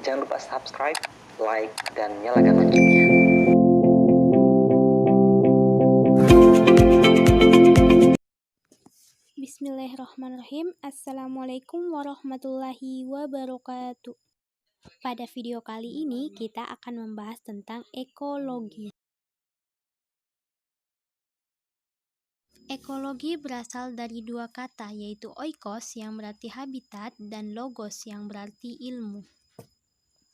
Jangan lupa subscribe, like, dan nyalakan loncengnya. Bismillahirrahmanirrahim. Assalamualaikum warahmatullahi wabarakatuh. Pada video kali ini kita akan membahas tentang ekologi. Ekologi berasal dari dua kata, yaitu oikos yang berarti habitat dan logos yang berarti ilmu.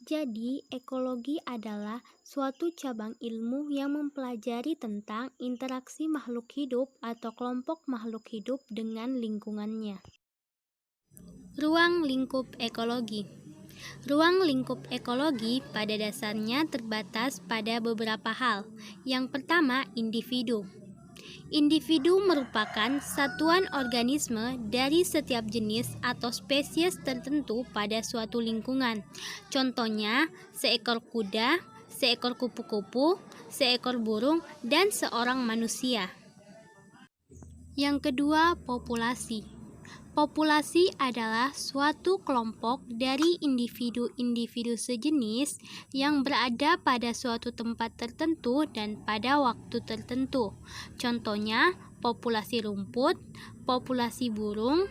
Jadi, ekologi adalah suatu cabang ilmu yang mempelajari tentang interaksi makhluk hidup atau kelompok makhluk hidup dengan lingkungannya. Ruang lingkup ekologi. Ruang lingkup ekologi pada dasarnya terbatas pada beberapa hal. Yang pertama, individu. Individu merupakan satuan organisme dari setiap jenis atau spesies tertentu pada suatu lingkungan. Contohnya, seekor kuda, seekor kupu-kupu, seekor burung, dan seorang manusia. Yang kedua, populasi. Populasi adalah suatu kelompok dari individu-individu sejenis yang berada pada suatu tempat tertentu dan pada waktu tertentu. Contohnya, populasi rumput, populasi burung,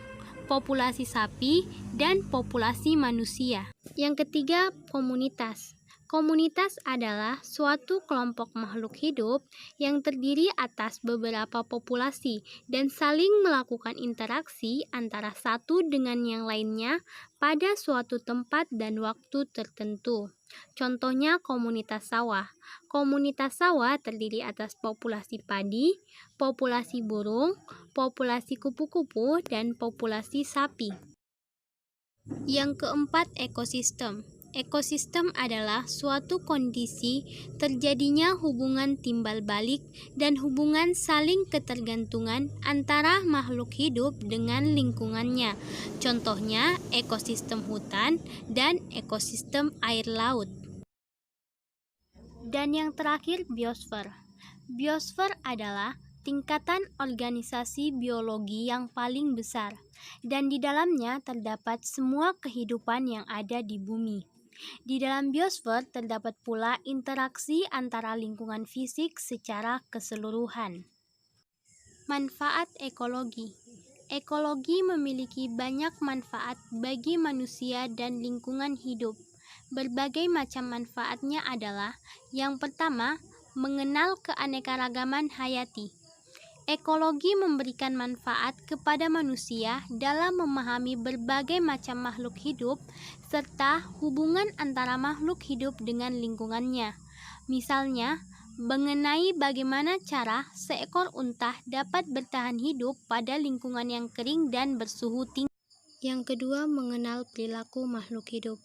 populasi sapi, dan populasi manusia. Yang ketiga, komunitas. Komunitas adalah suatu kelompok makhluk hidup yang terdiri atas beberapa populasi dan saling melakukan interaksi antara satu dengan yang lainnya pada suatu tempat dan waktu tertentu. Contohnya komunitas sawah. Komunitas sawah terdiri atas populasi padi, populasi burung, populasi kupu-kupu, dan populasi sapi. Yang keempat, ekosistem. Ekosistem adalah suatu kondisi terjadinya hubungan timbal balik dan hubungan saling ketergantungan antara makhluk hidup dengan lingkungannya. Contohnya, ekosistem hutan dan ekosistem air laut. Dan yang terakhir, biosfer. Biosfer adalah tingkatan organisasi biologi yang paling besar, dan di dalamnya terdapat semua kehidupan yang ada di bumi. Di dalam biosfer terdapat pula interaksi antara lingkungan fisik secara keseluruhan. Manfaat ekologi. Ekologi memiliki banyak manfaat bagi manusia dan lingkungan hidup. Berbagai macam manfaatnya adalah: yang pertama, mengenal keanekaragaman hayati. Ekologi memberikan manfaat kepada manusia dalam memahami berbagai macam makhluk hidup serta hubungan antara makhluk hidup dengan lingkungannya. Misalnya, mengenai bagaimana cara seekor unta dapat bertahan hidup pada lingkungan yang kering dan bersuhu tinggi. Yang kedua, mengenal perilaku makhluk hidup.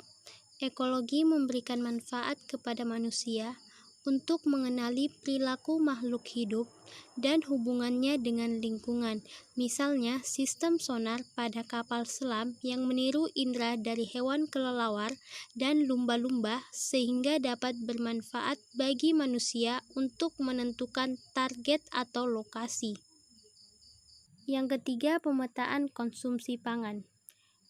Ekologi memberikan manfaat kepada manusia untuk mengenali perilaku makhluk hidup dan hubungannya dengan lingkungan. Misalnya, sistem sonar pada kapal selam yang meniru indera dari hewan kelelawar dan lumba-lumba sehingga dapat bermanfaat bagi manusia untuk menentukan target atau lokasi. Yang ketiga, pemetaan konsumsi pangan.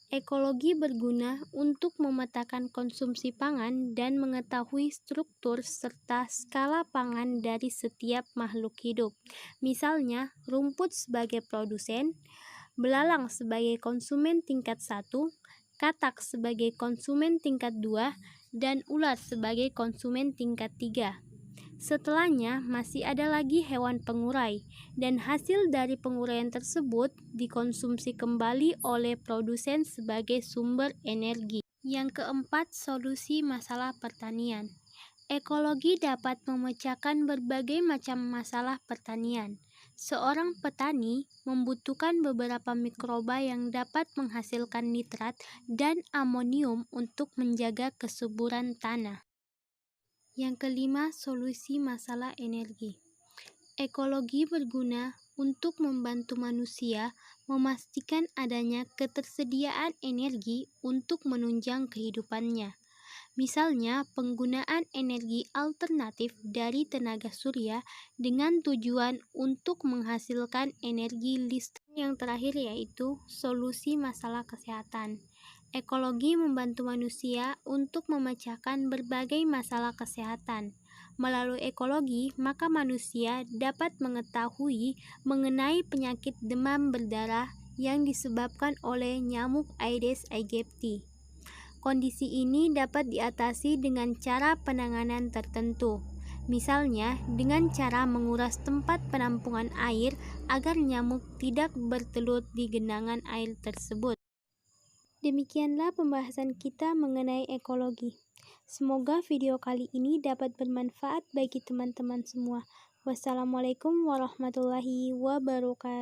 Ekologi berguna untuk memetakan konsumsi pangan dan mengetahui struktur serta skala pangan dari setiap makhluk hidup. Misalnya, rumput sebagai produsen, belalang sebagai konsumen tingkat 1, katak sebagai konsumen tingkat 2, dan ular sebagai konsumen tingkat 3. Setelahnya masih ada lagi hewan pengurai, dan hasil dari penguraian tersebut dikonsumsi kembali oleh produsen sebagai sumber energi. Yang keempat, solusi masalah pertanian. Ekologi dapat memecahkan berbagai macam masalah pertanian. Seorang petani membutuhkan beberapa mikroba yang dapat menghasilkan nitrat dan amonium untuk menjaga kesuburan tanah. Yang kelima, solusi masalah energi. Ekologi berguna untuk membantu manusia memastikan adanya ketersediaan energi untuk menunjang kehidupannya. Misalnya, penggunaan energi alternatif dari tenaga surya dengan tujuan untuk menghasilkan energi listrik. Yang terakhir yaitu solusi masalah kesehatan. Ekologi membantu manusia untuk memecahkan berbagai masalah kesehatan. Melalui ekologi, maka manusia dapat mengetahui mengenai penyakit demam berdarah yang disebabkan oleh nyamuk Aedes aegypti. Kondisi ini dapat diatasi dengan cara penanganan tertentu. Misalnya, dengan cara menguras tempat penampungan air agar nyamuk tidak bertelur di genangan air tersebut. Demikianlah pembahasan kita mengenai ekologi. Semoga video kali ini dapat bermanfaat bagi teman-teman semua. Wassalamualaikum warahmatullahi wabarakatuh.